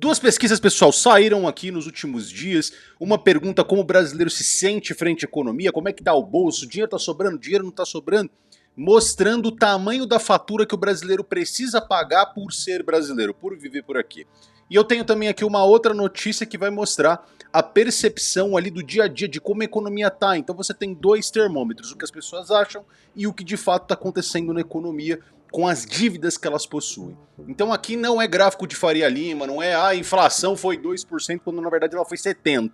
Duas pesquisas, pessoal, saíram aqui nos últimos dias. Uma pergunta como o brasileiro se sente frente à economia, como é que tá o bolso, dinheiro tá sobrando, dinheiro não tá sobrando, mostrando o tamanho da fatura que o brasileiro precisa pagar por ser brasileiro, por viver por aqui. E eu tenho também aqui uma outra notícia que vai mostrar a percepção ali do dia a dia de como a economia tá. Então você tem dois termômetros, o que as pessoas acham e o que de fato está acontecendo na economia com as dívidas que elas possuem. Então aqui não é gráfico de Faria Lima, não é a inflação foi 2% quando na verdade ela foi 70%,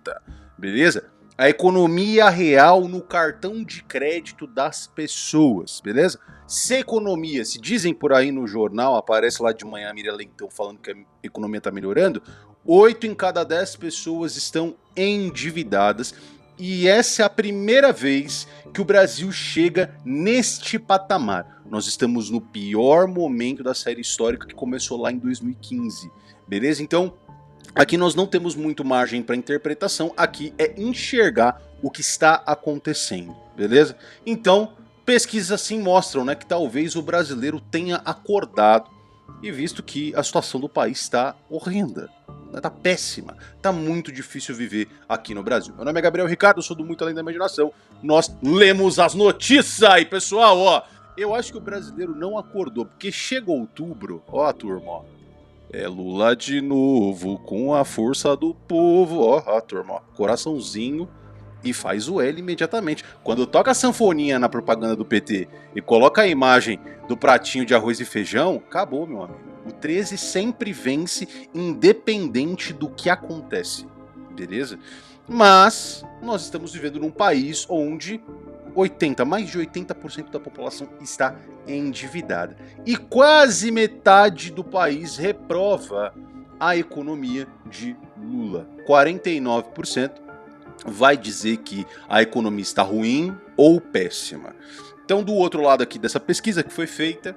beleza? A economia real no cartão de crédito das pessoas, beleza? Se a economia, se dizem por aí no jornal, aparece lá de manhã a Miriam Leitão falando que a economia está melhorando, 8 em cada 10 pessoas estão endividadas. E essa é a primeira vez que o Brasil chega neste patamar. Nós estamos no pior momento da série histórica que começou lá em 2015, beleza? Então, aqui nós não temos muito margem para interpretação, aqui é enxergar o que está acontecendo, beleza? Então, pesquisas assim mostram, né, que talvez o brasileiro tenha acordado e visto que a situação do país está horrenda. Tá péssima, tá muito difícil viver aqui no Brasil. Meu nome é Gabriel Ricardo, eu sou do Muito Além da Imaginação. Nós lemos as notícias aí, pessoal, ó. Eu acho que o brasileiro não acordou, porque chega outubro, ó turma, ó. É Lula de novo, com a força do povo, ó turma, ó. Coraçãozinho e faz o L imediatamente. Quando toca a sanfoninha na propaganda do PT e coloca a imagem do pratinho de arroz e feijão, acabou, meu amigo. O 13 sempre vence, independente do que acontece, beleza? Mas nós estamos vivendo num país onde mais de 80% da população está endividada. E quase metade do país reprova a economia de Lula. 49% vai dizer que a economia está ruim ou péssima. Então, do outro lado aqui dessa pesquisa que foi feita,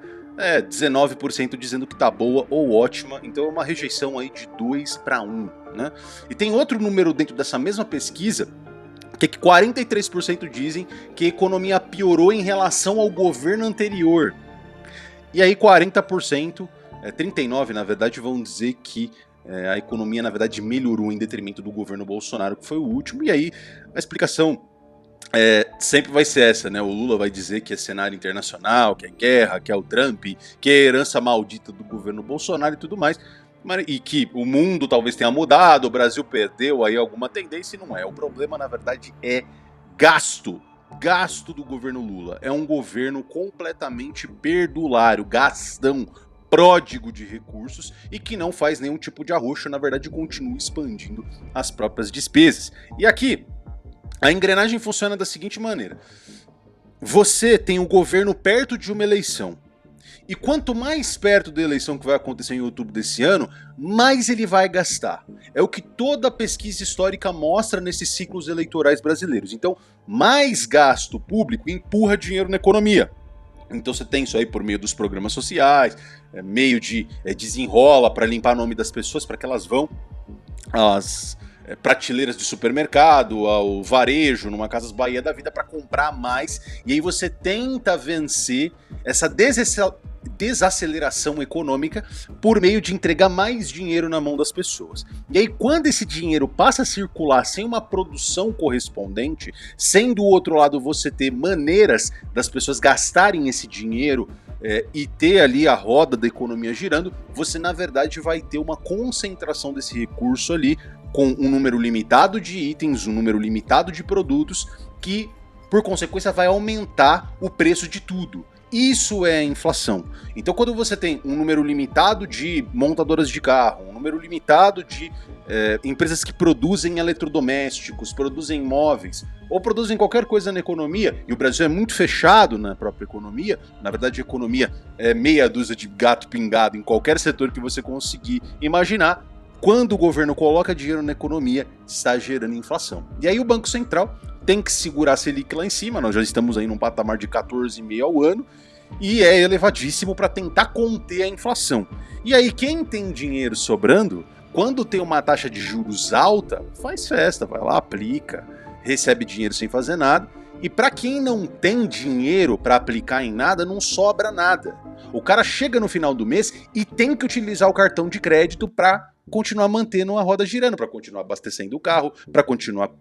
19% dizendo que tá boa ou ótima, então é uma rejeição aí de 2-1, né? E tem outro número dentro dessa mesma pesquisa, que é que 43% dizem que a economia piorou em relação ao governo anterior. E aí 40%, 39% na verdade, vão dizer que a economia na verdade melhorou em detrimento do governo Bolsonaro, que foi o último, e aí a explicação sempre vai ser essa, né? O Lula vai dizer que é cenário internacional, que é guerra, que é o Trump, que é a herança maldita do governo Bolsonaro e tudo mais, e que o mundo talvez tenha mudado, o Brasil perdeu aí alguma tendência, e não é. O problema, na verdade, é gasto do governo Lula. É um governo completamente perdulário, gastão, pródigo de recursos e que não faz nenhum tipo de arroxo, na verdade continua expandindo as próprias despesas. E aqui a engrenagem funciona da seguinte maneira: você tem o governo perto de uma eleição, e quanto mais perto da eleição que vai acontecer em outubro desse ano, mais ele vai gastar. É o que toda pesquisa histórica mostra nesses ciclos eleitorais brasileiros. Então, mais gasto público empurra dinheiro na economia. Então você tem isso aí por meio dos programas sociais, meio de desenrola para limpar o nome das pessoas, para que elas vão às prateleiras de supermercado, ao varejo, numa Casas Bahia da vida para comprar mais, e aí você tenta vencer essa desaceleração econômica por meio de entregar mais dinheiro na mão das pessoas. E aí quando esse dinheiro passa a circular sem uma produção correspondente, sem do outro lado você ter maneiras das pessoas gastarem esse dinheiro e ter ali a roda da economia girando, você na verdade vai ter uma concentração desse recurso ali com um número limitado de itens, um número limitado de produtos, que por consequência vai aumentar o preço de tudo. Isso é inflação. Então quando você tem um número limitado de montadoras de carro, um número limitado de empresas que produzem eletrodomésticos, produzem móveis, ou produzem qualquer coisa na economia, e o Brasil é muito fechado na própria economia, na verdade a economia é meia dúzia de gato pingado em qualquer setor que você conseguir imaginar, quando o governo coloca dinheiro na economia, está gerando inflação. E aí o Banco Central tem que segurar a Selic lá em cima, nós já estamos aí num patamar de 14,5% ao ano, e é elevadíssimo para tentar conter a inflação. E aí quem tem dinheiro sobrando, quando tem uma taxa de juros alta, faz festa, vai lá, aplica, recebe dinheiro sem fazer nada, e para quem não tem dinheiro para aplicar em nada, não sobra nada. O cara chega no final do mês e tem que utilizar o cartão de crédito para continuar mantendo a roda girando, para continuar abastecendo o carro, para continuar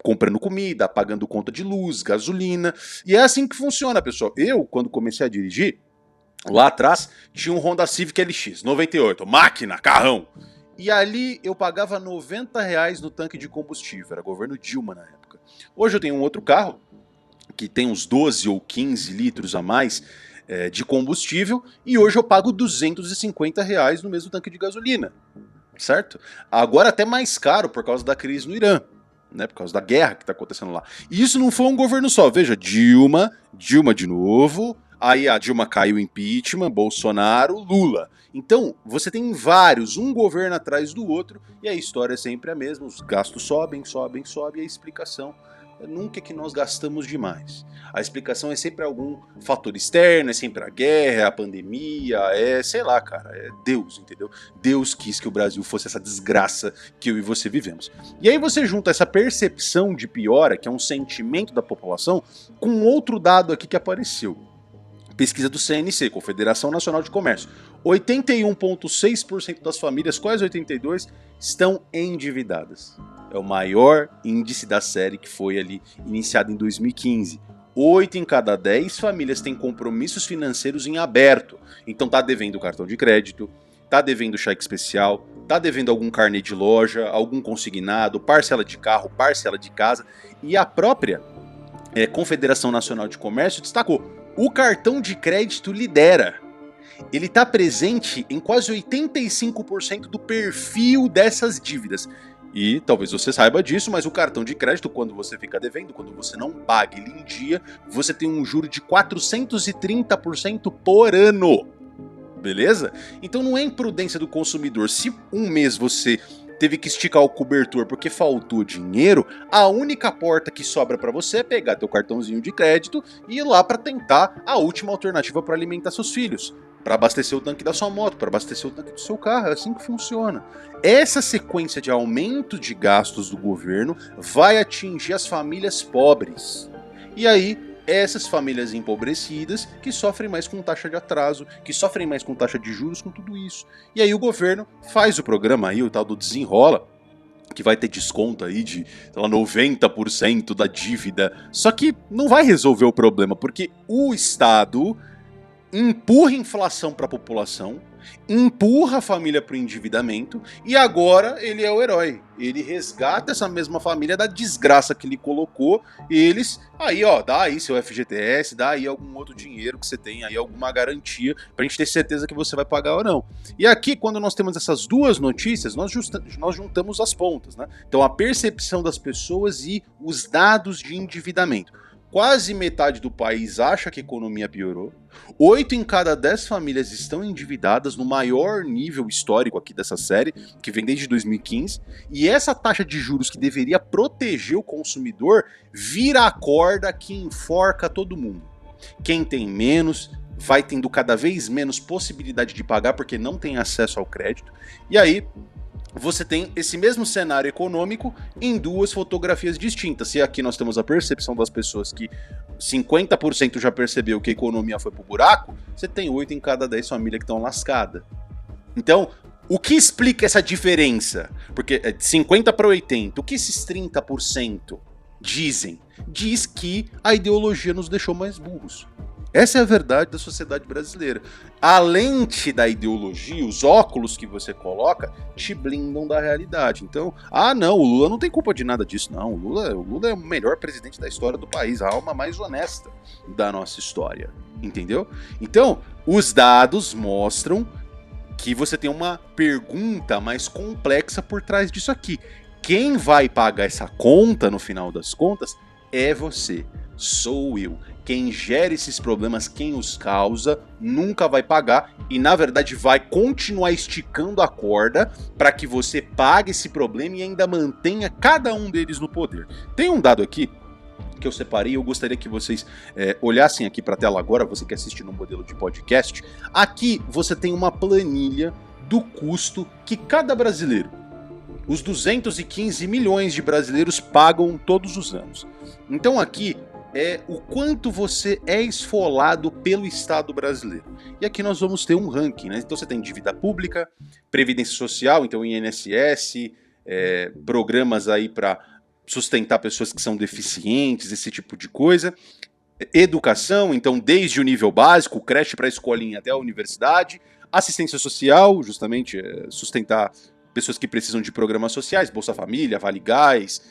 comprando comida, pagando conta de luz, gasolina. E é assim que funciona, pessoal. Eu, quando comecei a dirigir, lá atrás, tinha um Honda Civic LX 98, máquina, carrão. E ali eu pagava R$90 no tanque de combustível, era governo Dilma na época. Hoje eu tenho um outro carro, que tem uns 12 ou 15 litros a mais de combustível, e hoje eu pago R$250 no mesmo tanque de gasolina, certo? Agora até mais caro por causa da crise no Irã, né, por causa da guerra que está acontecendo lá. E isso não foi um governo só, veja, Dilma de novo, aí a Dilma caiu, impeachment, Bolsonaro, Lula. Então, você tem vários, um governo atrás do outro, e a história é sempre a mesma, os gastos sobem, e a explicação nunca é que nós gastamos demais. A explicação é sempre algum fator externo, é sempre a guerra, a pandemia, sei lá, cara, é Deus, entendeu? Deus quis que o Brasil fosse essa desgraça que eu e você vivemos. E aí você junta essa percepção de piora, que é um sentimento da população, com outro dado aqui que apareceu. Pesquisa do CNC, Confederação Nacional de Comércio. 81,6% das famílias, quase 82%, estão endividadas. É o maior índice da série que foi ali iniciado em 2015. 8 em cada 10 famílias têm compromissos financeiros em aberto. Então tá devendo cartão de crédito, tá devendo cheque especial, tá devendo algum carnê de loja, algum consignado, parcela de carro, parcela de casa. E a própria Confederação Nacional de Comércio destacou: o cartão de crédito lidera. Ele está presente em quase 85% do perfil dessas dívidas. E talvez você saiba disso, mas o cartão de crédito, quando você fica devendo, quando você não paga ele em dia, você tem um juro de 430% por ano. Beleza? Então não é imprudência do consumidor. Se um mês você teve que esticar o cobertor porque faltou dinheiro, a única porta que sobra para você é pegar teu cartãozinho de crédito e ir lá para tentar a última alternativa para alimentar seus filhos, para abastecer o tanque da sua moto, para abastecer o tanque do seu carro. É assim que funciona. Essa sequência de aumento de gastos do governo vai atingir as famílias pobres. E aí, essas famílias empobrecidas que sofrem mais com taxa de atraso, que sofrem mais com taxa de juros, com tudo isso. E aí o governo faz o programa aí, o tal do Desenrola, que vai ter desconto aí de, sei lá, 90% da dívida. Só que não vai resolver o problema, porque o Estado empurra a inflação para a população, empurra a família para o endividamento, e agora ele é o herói. Ele resgata essa mesma família da desgraça que ele colocou. Eles, aí ó, dá aí seu FGTS, dá aí algum outro dinheiro que você tem aí, alguma garantia, pra gente ter certeza que você vai pagar ou não. E aqui, quando nós temos essas duas notícias, nós juntamos as pontas, né? Então a percepção das pessoas e os dados de endividamento. Quase metade do país acha que a economia piorou. 8 em cada 10 famílias estão endividadas no maior nível histórico aqui dessa série, que vem desde 2015. E essa taxa de juros que deveria proteger o consumidor vira a corda que enforca todo mundo. Quem tem menos vai tendo cada vez menos possibilidade de pagar porque não tem acesso ao crédito. E aí você tem esse mesmo cenário econômico em duas fotografias distintas. Se aqui nós temos a percepção das pessoas que 50% já percebeu que a economia foi pro buraco, você tem 8 em cada 10 famílias que estão lascadas. Então, o que explica essa diferença? Porque é de 50 para 80, o que esses 30% dizem? Diz que a ideologia nos deixou mais burros. Essa é a verdade da sociedade brasileira. A lente da ideologia, os óculos que você coloca, te blindam da realidade. Então, não, o Lula não tem culpa de nada disso, não. O Lula é o melhor presidente da história do país, a alma mais honesta da nossa história. Entendeu? Então, os dados mostram que você tem uma pergunta mais complexa por trás disso aqui. Quem vai pagar essa conta, no final das contas, é você, sou eu. Quem gera esses problemas, quem os causa, nunca vai pagar e, na verdade, vai continuar esticando a corda para que você pague esse problema e ainda mantenha cada um deles no poder. Tem um dado aqui que eu separei, eu gostaria que vocês olhassem aqui para a tela agora, você que assiste no modelo de podcast. Aqui você tem uma planilha do custo que cada brasileiro, os 215 milhões de brasileiros, pagam todos os anos. Então aqui é o quanto você é esfolado pelo Estado brasileiro. E aqui nós vamos ter um ranking, né? Então você tem dívida pública, previdência social, então INSS, programas aí para sustentar pessoas que são deficientes, esse tipo de coisa. Educação, então desde o nível básico, creche para a escolinha até a universidade. Assistência social, justamente sustentar pessoas que precisam de programas sociais, Bolsa Família, Vale Gás,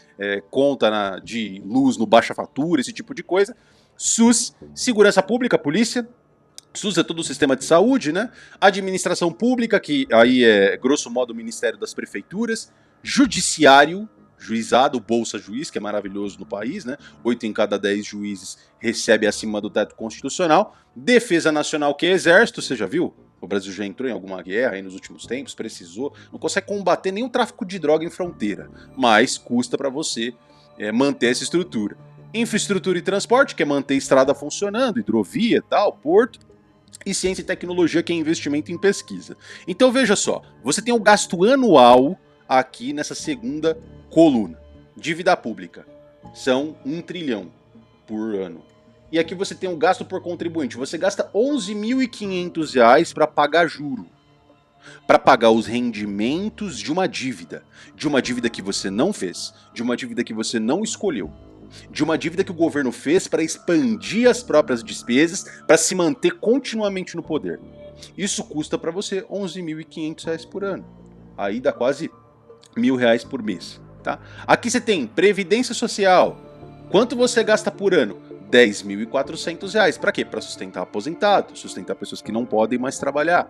conta de luz no baixa fatura, esse tipo de coisa. SUS, segurança pública, polícia. SUS é todo o sistema de saúde, né? Administração pública, que aí é, grosso modo, o Ministério das Prefeituras. Judiciário, juizado, Bolsa Juiz, que é maravilhoso no país, né? 8 em cada 10 juízes recebe acima do teto constitucional. Defesa Nacional, que é Exército, você já viu? O Brasil já entrou em alguma guerra aí nos últimos tempos, precisou. Não consegue combater nenhum tráfico de droga em fronteira, mas custa para você manter essa estrutura. Infraestrutura e transporte, que é manter a estrada funcionando, hidrovia, tal, porto. E ciência e tecnologia, que é investimento em pesquisa. Então veja só, você tem o gasto anual aqui nessa segunda coluna. Dívida pública, são 1 trilhão por ano. E aqui você tem o gasto por contribuinte, você gasta R$ 11.500 para pagar juro. Para pagar os rendimentos de uma dívida que você não fez, de uma dívida que você não escolheu, de uma dívida que o governo fez para expandir as próprias despesas, para se manter continuamente no poder. Isso custa para você R$ 11.500 por ano. Aí dá quase R$ 1.000 por mês. Tá? Aqui você tem Previdência Social. Quanto você gasta por ano? R$ 10.400. Para quê? Para sustentar aposentados, sustentar pessoas que não podem mais trabalhar.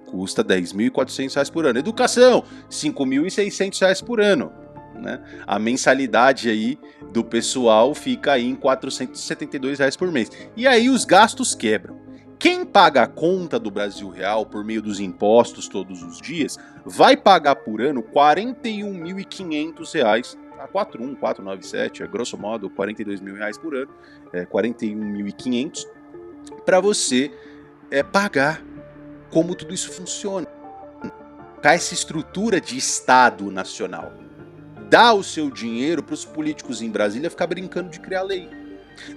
Custa R$ 10.400 por ano. Educação, R$ 5.600 por ano. Né? A mensalidade aí do pessoal fica aí em R$ 472 por mês. E aí os gastos quebram. Quem paga a conta do Brasil Real por meio dos impostos todos os dias vai pagar por ano R$ 41.500, a 41.497, grosso modo R$ 42.000 por ano, 41.500, para você pagar como tudo isso funciona. Essa estrutura de Estado nacional. Dá o seu dinheiro para os políticos em Brasília ficar brincando de criar lei.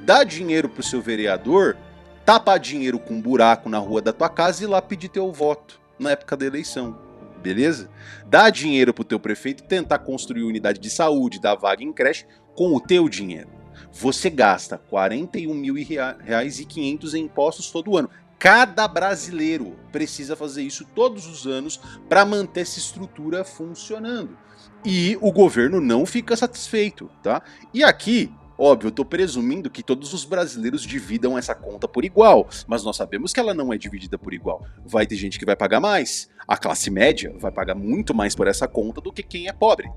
Dá dinheiro para o seu vereador tapar dinheiro com um buraco na rua da tua casa e ir lá pedir teu voto na época da eleição, beleza? Dá dinheiro pro teu prefeito tentar construir unidade de saúde, dar vaga em creche com o teu dinheiro. Você gasta R$ 41.500 em impostos todo ano. Cada brasileiro precisa fazer isso todos os anos para manter essa estrutura funcionando. E o governo não fica satisfeito, tá? E aqui, óbvio, eu tô presumindo que todos os brasileiros dividam essa conta por igual, mas nós sabemos que ela não é dividida por igual. Vai ter gente que vai pagar mais. A classe média vai pagar muito mais por essa conta do que quem é pobre.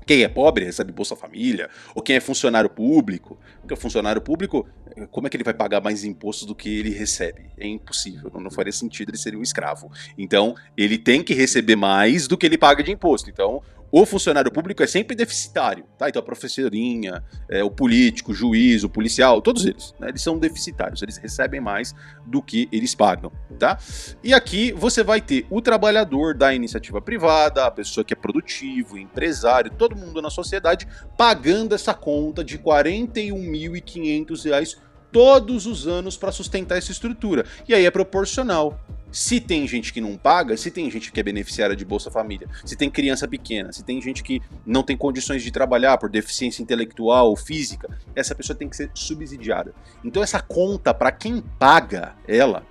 Quem é pobre recebe Bolsa Família, ou quem é funcionário público. Porque o funcionário público, como é que ele vai pagar mais impostos do que ele recebe? É impossível, não faria sentido, ele seria um escravo. Então, ele tem que receber mais do que ele paga de imposto. Então, o funcionário público é sempre deficitário, tá? Então a professorinha, o político, o juiz, o policial, todos eles, né? Eles são deficitários, eles recebem mais do que eles pagam, tá? E aqui você vai ter o trabalhador da iniciativa privada, a pessoa que é produtivo, empresário, todo mundo na sociedade pagando essa conta de R$ 41.500 todos os anos para sustentar essa estrutura. E aí é proporcional. Se tem gente que não paga, se tem gente que é beneficiária de Bolsa Família, se tem criança pequena, se tem gente que não tem condições de trabalhar por deficiência intelectual ou física, essa pessoa tem que ser subsidiada. Então essa conta, para quem paga ela,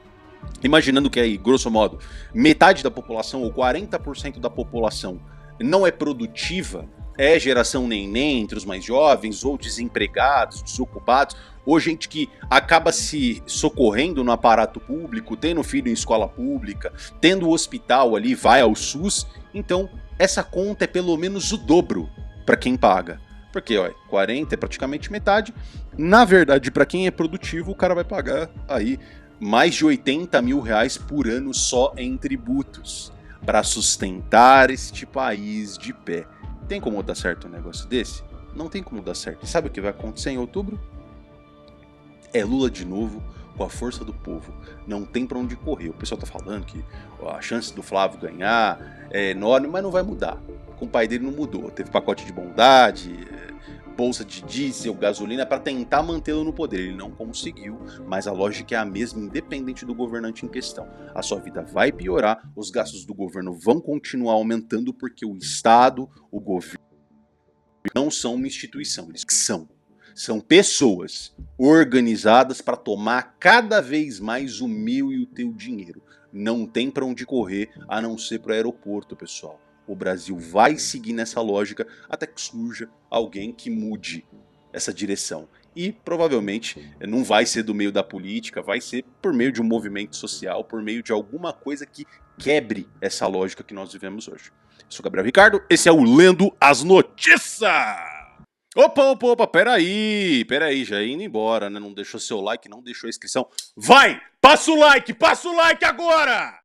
imaginando que aí, grosso modo, metade da população ou 40% da população não é produtiva, é geração neném entre os mais jovens, ou desempregados, desocupados, ou gente que acaba se socorrendo no aparato público, tendo filho em escola pública, tendo hospital ali, vai ao SUS, então essa conta é pelo menos o dobro para quem paga. Porque, ó, 40 é praticamente metade. Na verdade, para quem é produtivo, o cara vai pagar aí mais de R$ 80 mil por ano só em tributos para sustentar este país de pé. Tem como dar certo um negócio desse? Não tem como dar certo. E sabe o que vai acontecer em outubro? É Lula de novo, com a força do povo. Não tem pra onde correr. O pessoal tá falando que a chance do Flávio ganhar é enorme, mas não vai mudar. Com o pai dele não mudou. Teve pacote de bondade, bolsa de diesel, gasolina, para tentar mantê-lo no poder. Ele não conseguiu, mas a lógica é a mesma, independente do governante em questão. A sua vida vai piorar, os gastos do governo vão continuar aumentando, porque o Estado, o governo, não são uma instituição, eles são pessoas organizadas para tomar cada vez mais o meu e o teu dinheiro. Não tem para onde correr a não ser para o aeroporto, pessoal. O Brasil vai seguir nessa lógica até que surja alguém que mude essa direção. E provavelmente não vai ser do meio da política, vai ser por meio de um movimento social, por meio de alguma coisa que quebre essa lógica que nós vivemos hoje. Eu sou Gabriel Ricardo, esse é o Lendo as Notícias! Opa, peraí, já indo embora, né? Não deixou seu like, não deixou a inscrição. Vai, passa o like agora!